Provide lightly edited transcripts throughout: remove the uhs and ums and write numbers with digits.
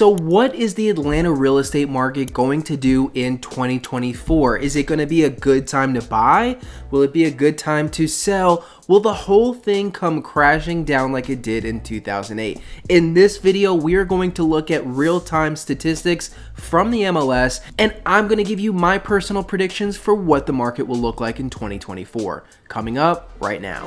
So what is the Atlanta real estate market going to do in 2024? Is it going to be a good time to buy? Will it be a good time to sell? Will the whole thing come crashing down like it did in 2008? In this video, we are going to look at real-time statistics from the MLS, and I'm going to give you my personal predictions for what the market will look like in 2024. Coming up right now.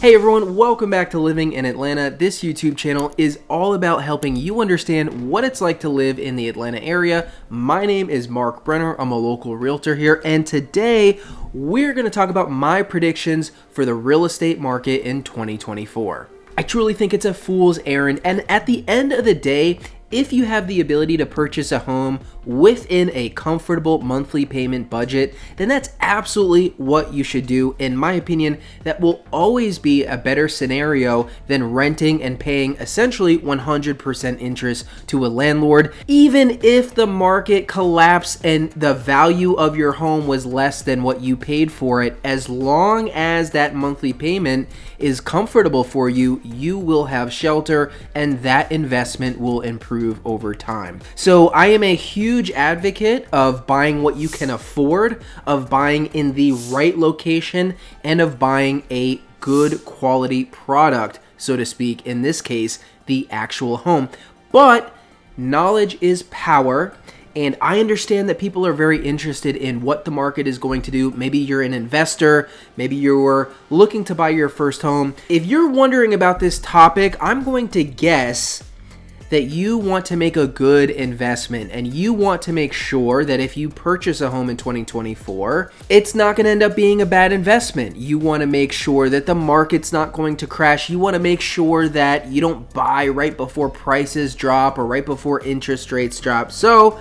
Hey everyone, welcome back to Living in Atlanta. This YouTube channel is all about helping you understand what it's like to live in the Atlanta area. My name is Mark Brenner. I'm a local realtor here, and today we're going to talk about my predictions for the real estate market in 2024. I truly think it's a fool's errand, and at the end of the day, if you have the ability to purchase a home within a comfortable monthly payment budget, then that's absolutely what you should do. In my opinion, that will always be a better scenario than renting and paying essentially 100% interest to a landlord. Even if the market collapsed and the value of your home was less than what you paid for it, as long as that monthly payment is comfortable for you, you will have shelter and that investment will improve over time. So I am a huge advocate of buying what you can afford, of buying in the right location, and of buying a good quality product, so to speak, in this case, the actual home. But knowledge is power. And I understand that people are very interested in what the market is going to do. Maybe you're an investor, maybe you're looking to buy your first home. If you're wondering about this topic, I'm going to guess that you want to make a good investment and you want to make sure that if you purchase a home in 2024, it's not going to end up being a bad investment. You want to make sure that the market's not going to crash. You want to make sure that you don't buy right before prices drop or right before interest rates drop. So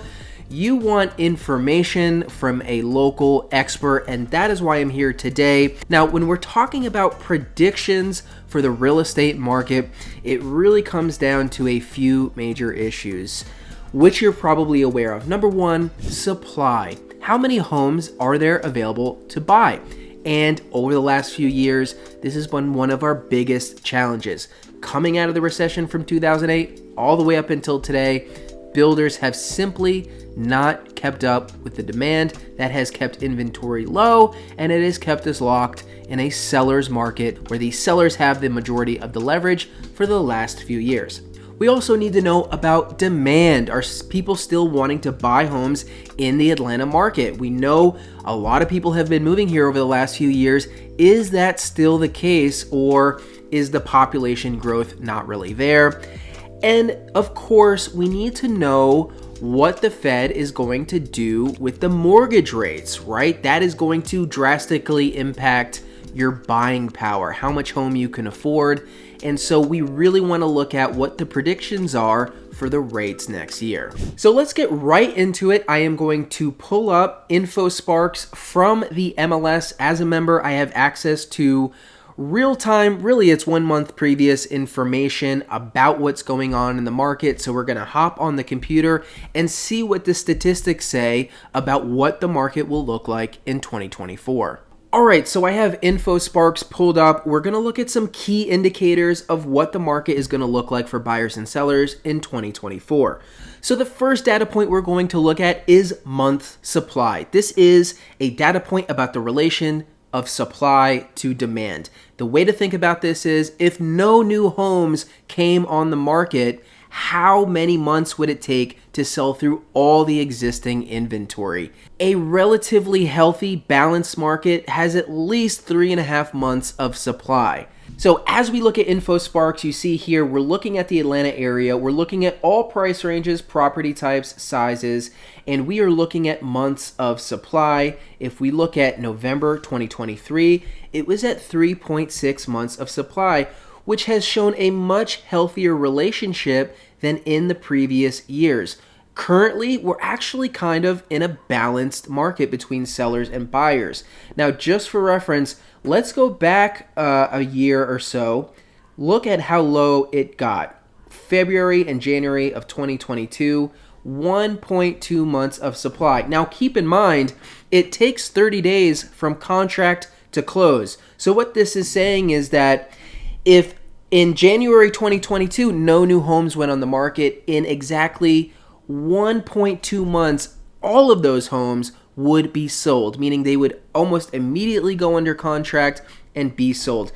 you want information from a local expert, and that is why I'm here today. Now, when we're talking about predictions for the real estate market, it really comes down to a few major issues, which you're probably aware of. Number one, supply. How many homes are there available to buy? And over the last few years, this has been one of our biggest challenges. Coming out of the recession from 2008 all the way up until today, builders have simply not kept up with the demand. That has kept inventory low, and it has kept us locked in a seller's market where the sellers have the majority of the leverage for the last few years. We also need to know about demand. Are people still wanting to buy homes in the Atlanta market? We know a lot of people have been moving here over the last few years. Is that still the case, or is the population growth not really there? And of course, we need to know what the Fed is going to do with the mortgage rates, right? That is going to drastically impact your buying power, how much home you can afford. And so we really want to look at what the predictions are for the rates next year. So let's get right into it. I am going to pull up InfoSparks from the MLS. As a member, I have access to real-time, really it's 1 month previous information about what's going on in the market. So we're going to hop on the computer and see what the statistics say about what the market will look like in 2024. All right, so I have InfoSparks pulled up. We're going to look at some key indicators of what the market is going to look like for buyers and sellers in 2024. So the first data point we're going to look at is month supply. This is a data point about the relation of supply to demand. The way to think about this is if no new homes came on the market, how many months would it take to sell through all the existing inventory? A relatively healthy, balanced market has at least 3.5 months of supply. So as we look at InfoSparks, you see here, we're looking at the Atlanta area. We're looking at all price ranges, property types, sizes, and we are looking at months of supply. If we look at November 2023, it was at 3.6 months of supply, which has shown a much healthier relationship than in the previous years. Currently, we're actually kind of in a balanced market between sellers and buyers. Now, just for reference, let's go back a year or so. Look at how low it got. February and January of 2022, 1.2 months of supply. Now, keep in mind, it takes 30 days from contract to close. So what this is saying is that if in January 2022, no new homes went on the market, in exactly 1.2 months, all of those homes would be sold, meaning they would almost immediately go under contract and be sold.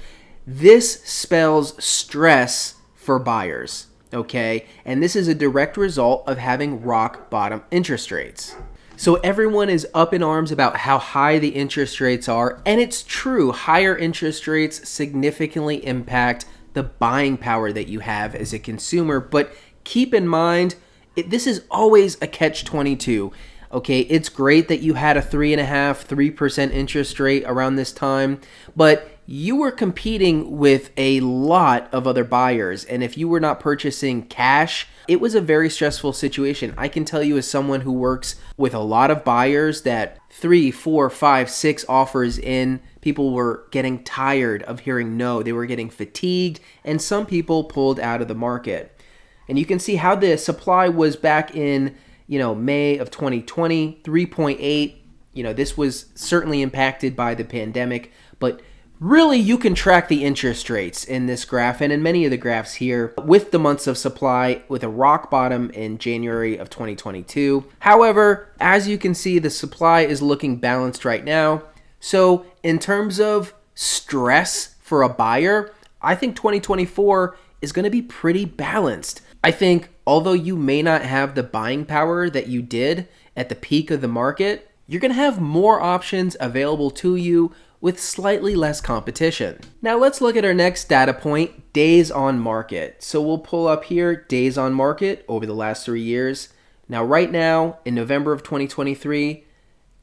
This spells stress for buyers, okay? And this is a direct result of having rock bottom interest rates. So everyone is up in arms about how high the interest rates are, and it's true, higher interest rates significantly impact the buying power that you have as a consumer, but keep in mind, this is always a catch-22. Okay, it's great that you had a 3.5%, 3% interest rate around this time, but you were competing with a lot of other buyers, and if you were not purchasing cash, it was a very stressful situation. I can tell you as someone who works with a lot of buyers that 3, 4, 5, 6 offers in, people were getting tired of hearing no. They were getting fatigued, and some people pulled out of the market. And you can see how the supply was back in May of 2020, 3.8. This was certainly impacted by the pandemic, but really you can track the interest rates in this graph and in many of the graphs here with the months of supply, with a rock bottom in January of 2022. However, as you can see, the supply is looking balanced right now. So in terms of stress for a buyer, I think 2024 is going to be pretty balanced. I think although you may not have the buying power that you did at the peak of the market, you're going to have more options available to you with slightly less competition. Now let's look at our next data point, days on market. So we'll pull up here days on market over the last 3 years. Now right now in November of 2023,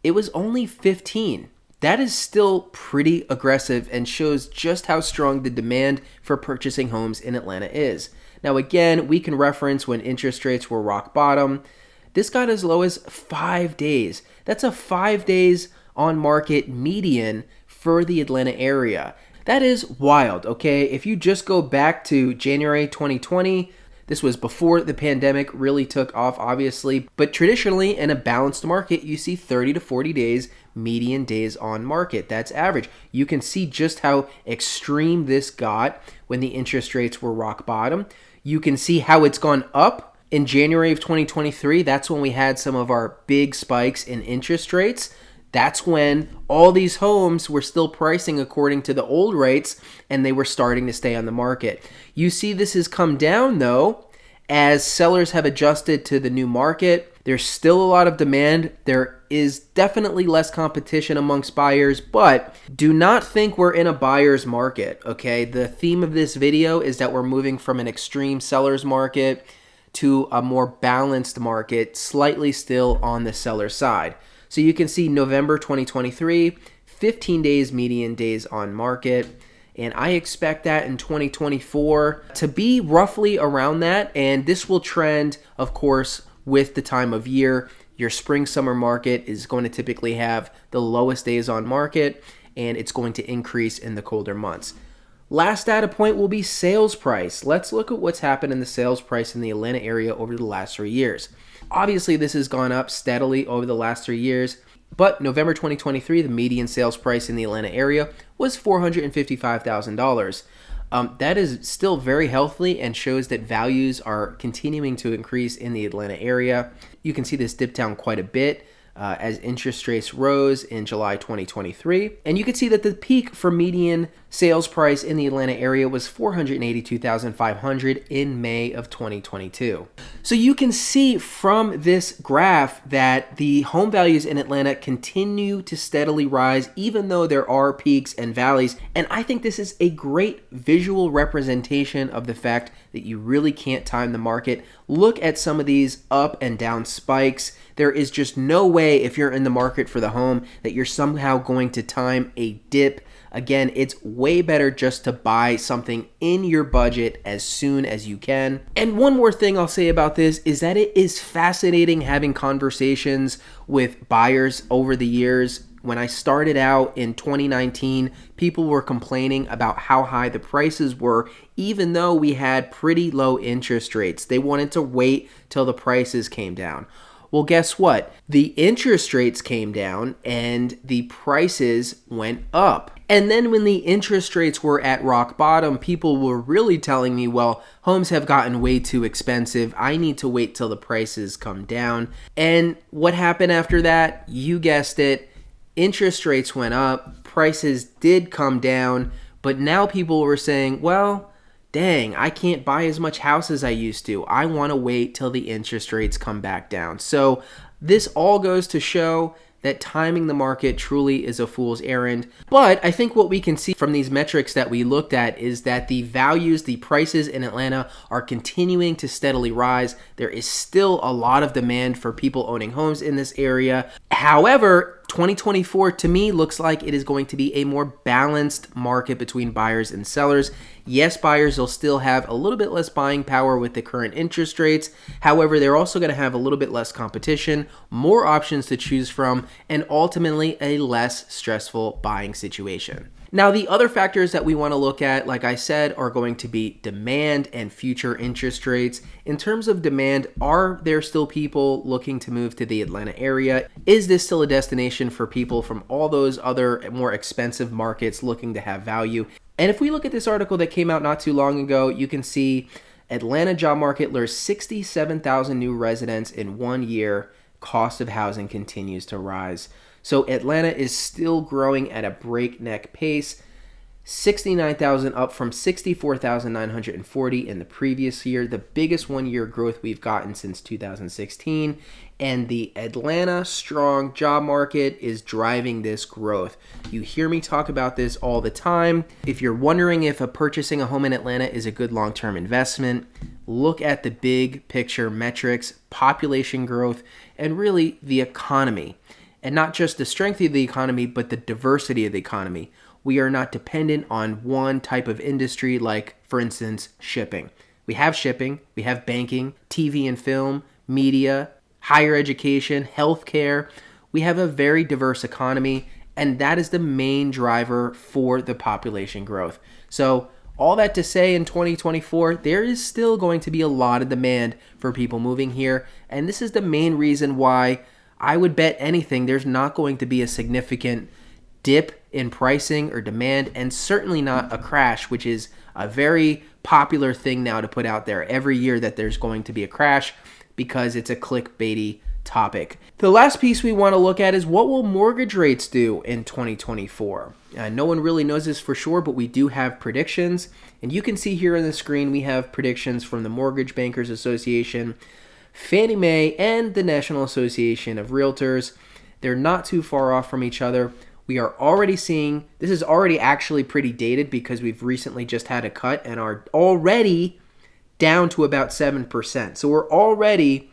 it was only 15. That is still pretty aggressive and shows just how strong the demand for purchasing homes in Atlanta is. Now again, we can reference when interest rates were rock bottom. This got as low as 5 days. That's a 5 days on market median for the Atlanta area. That is wild, okay? If you just go back to January 2020, this was before the pandemic really took off, obviously, but traditionally in a balanced market, you see 30 to 40 days median days on market. That's average. You can see just how extreme this got when the interest rates were rock bottom. You can see how it's gone up in January of 2023. That's when we had some of our big spikes in interest rates. That's when all these homes were still pricing according to the old rates and they were starting to stay on the market. You see this has come down though as sellers have adjusted to the new market. There's still a lot of demand. There is definitely less competition amongst buyers, but do not think we're in a buyer's market, okay? The theme of this video is that we're moving from an extreme seller's market to a more balanced market, slightly still on the seller side. So you can see November 2023, 15 days median days on market. And I expect that in 2024 to be roughly around that. And this will trend, of course, with the time of year. Your spring summer market is going to typically have the lowest days on market, and it's going to increase in the colder months. Last data point will be sales price. Let's look at what's happened in the sales price in the Atlanta area over the last 3 years. Obviously, this has gone up steadily over the last 3 years, but November 2023, the median sales price in the Atlanta area was $455,000. That is still very healthy and shows that values are continuing to increase in the Atlanta area. You can see this dip down quite a bit as interest rates rose in July 2023. And you can see that the peak for median sales price in the Atlanta area was $482,500 in May of 2022. So you can see from this graph that the home values in Atlanta continue to steadily rise, even though there are peaks and valleys. And I think this is a great visual representation of the fact that you really can't time the market. Look at some of these up and down spikes. There is just no way, if you're in the market for the home, that you're somehow going to time a dip. Again, it's way better just to buy something in your budget as soon as you can. And one more thing I'll say about this is that it is fascinating having conversations with buyers over the years. When I started out in 2019, people were complaining about how high the prices were, even though we had pretty low interest rates. They wanted to wait till the prices came down. Well, guess what? The interest rates came down and the prices went up. And then when the interest rates were at rock bottom, people were really telling me, well, homes have gotten way too expensive. I need to wait till the prices come down. And what happened after that? You guessed it. Interest rates went up. Prices did come down. But now people were saying, well, dang, I can't buy as much house as I used to. I want to wait till the interest rates come back down. So this all goes to show that timing the market truly is a fool's errand. But I think what we can see from these metrics that we looked at is that the values, the prices in Atlanta are continuing to steadily rise. There is still a lot of demand for people owning homes in this area. However, 2024 to me looks like it is going to be a more balanced market between buyers and sellers. Yes, buyers will still have a little bit less buying power with the current interest rates. However, they're also going to have a little bit less competition, more options to choose from, and ultimately a less stressful buying situation. Now, the other factors that we want to look at, like I said, are going to be demand and future interest rates. In terms of demand, are there still people looking to move to the Atlanta area? Is this still a destination for people from all those other more expensive markets looking to have value? And if we look at this article that came out not too long ago, you can see Atlanta job market lures 67,000 new residents in 1 year. Cost of housing continues to rise. So Atlanta is still growing at a breakneck pace. 69,000 up from 64,940 in the previous year, the biggest 1 year growth we've gotten since 2016. And the Atlanta strong job market is driving this growth. You hear me talk about this all the time. If you're wondering if purchasing a home in Atlanta is a good long-term investment, look at the big picture metrics, population growth, and really the economy. And not just the strength of the economy, but the diversity of the economy. We are not dependent on one type of industry, like, for instance, shipping. We have shipping, we have banking, TV and film, media, higher education, healthcare. We have a very diverse economy, and that is the main driver for the population growth. So all that to say, in 2024, there is still going to be a lot of demand for people moving here, and this is the main reason why I would bet anything there's not going to be a significant dip in pricing or demand, and certainly not a crash, which is a very popular thing now to put out there every year, that there's going to be a crash because it's a clickbaity topic. The last piece we want to look at is what will mortgage rates do in 2024? No one really knows this for sure, but we do have predictions, and you can see here on the screen we have predictions from the Mortgage Bankers Association, Fannie Mae, and the National Association of Realtors. They're not too far off from each other. We are already seeing, this is already actually pretty dated because we've recently just had a cut and are already down to about 7%. So we're already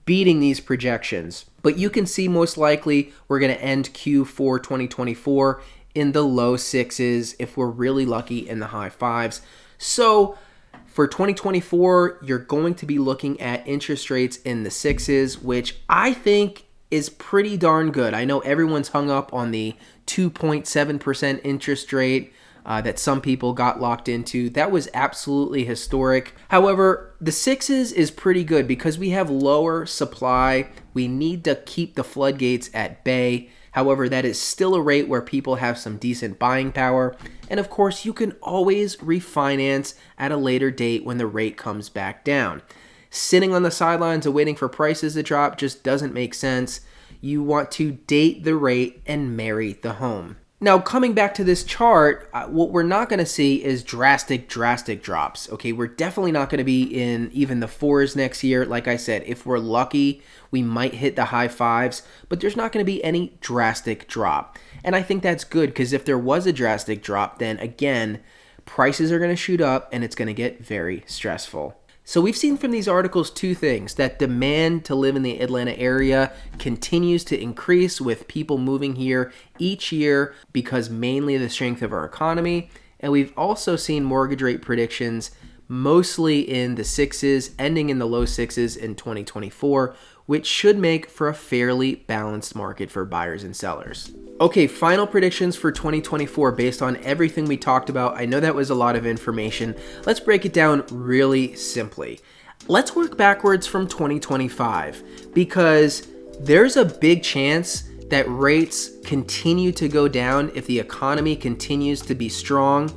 beating these projections. But you can see most likely we're going to end Q4 2024 in the low sixes, if we're really lucky in the high fives. So for 2024, you're going to be looking at interest rates in the sixes, which I think is pretty darn good. I know everyone's hung up on the 2.7% interest rate that some people got locked into. That was absolutely historic. However, the sixes is pretty good because we have lower supply. We need to keep the floodgates at bay. However, that is still a rate where people have some decent buying power. And of course, you can always refinance at a later date when the rate comes back down. Sitting on the sidelines and waiting for prices to drop just doesn't make sense. You want to date the rate and marry the home. Now, coming back to this chart, what we're not going to see is drastic drops. Okay, we're definitely not going to be in even the fours next year. Like I said, if we're lucky, we might hit the high fives, but there's not going to be any drastic drop. And I think that's good, because if there was a drastic drop, then again, prices are going to shoot up and it's going to get very stressful. So we've seen from these articles two things: that demand to live in the Atlanta area continues to increase with people moving here each year because mainly of the strength of our economy. And we've also seen mortgage rate predictions mostly in the sixes, ending in the low sixes in 2024, which should make for a fairly balanced market for buyers and sellers. Okay, final predictions for 2024 based on everything we talked about. I know that was a lot of information. Let's break it down really simply. Let's work backwards from 2025 because there's a big chance that rates continue to go down if the economy continues to be strong.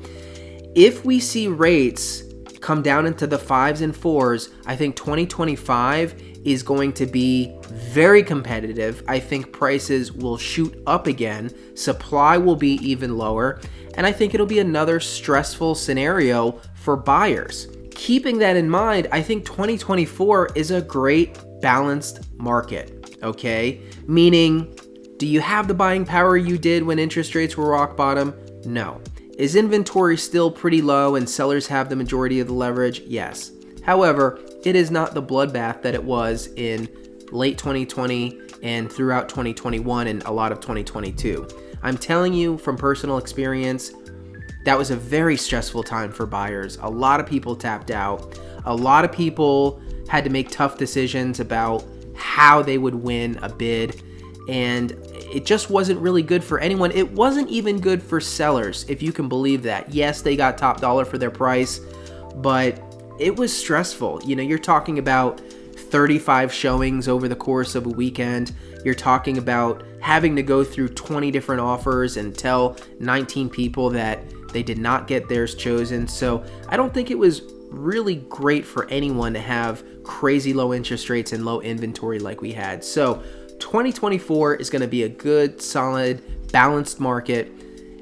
If we see rates come down into the 5s and 4s, I think 2025 is going to be very competitive. I think prices will shoot up again, supply will be even lower, and I think it'll be another stressful scenario for buyers. Keeping that in mind, I think 2024 is a great balanced market, okay? Meaning, do you have the buying power you did when interest rates were rock bottom? No. Is inventory still pretty low and sellers have the majority of the leverage? Yes. However, it is not the bloodbath that it was in late 2020 and throughout 2021 and a lot of 2022. I'm telling you from personal experience, that was a very stressful time for buyers. A lot of people tapped out. A lot of people had to make tough decisions about how they would win a bid. And it just wasn't really good for anyone. It wasn't even good for sellers, if you can believe that. Yes, they got top dollar for their price, but it was stressful. You know, you're talking about 35 showings over the course of a weekend. You're talking about having to go through 20 different offers and tell 19 people that they did not get theirs chosen. So I don't think it was really great for anyone to have crazy low interest rates and low inventory like we had. So 2024 is going to be a good, solid, balanced market.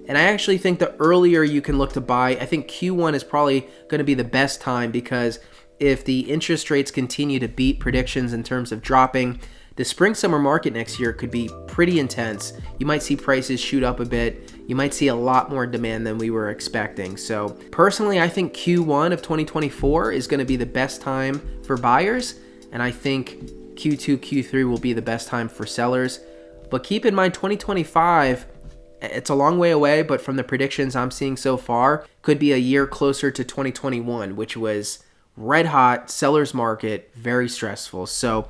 And I actually think the earlier you can look to buy, I think Q1 is probably going to be the best time, because if the interest rates continue to beat predictions in terms of dropping, the spring-summer market next year could be pretty intense. You might see prices shoot up a bit. You might see a lot more demand than we were expecting. So personally, I think Q1 of 2024 is going to be the best time for buyers. And I think Q2, Q3 will be the best time for sellers. But keep in mind, 2025, it's a long way away, but from the predictions I'm seeing so far, could be a year closer to 2021, which was red hot, seller's market, very stressful. So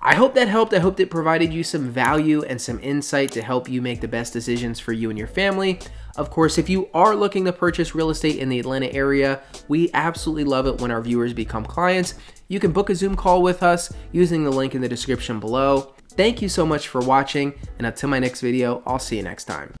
I hope that helped. I hope it provided you some value and some insight to help you make the best decisions for you and your family. Of course, if you are looking to purchase real estate in the Atlanta area, we absolutely love it when our viewers become clients. You can book a Zoom call with us using the link in the description below. Thank you so much for watching, and until my next video, I'll see you next time.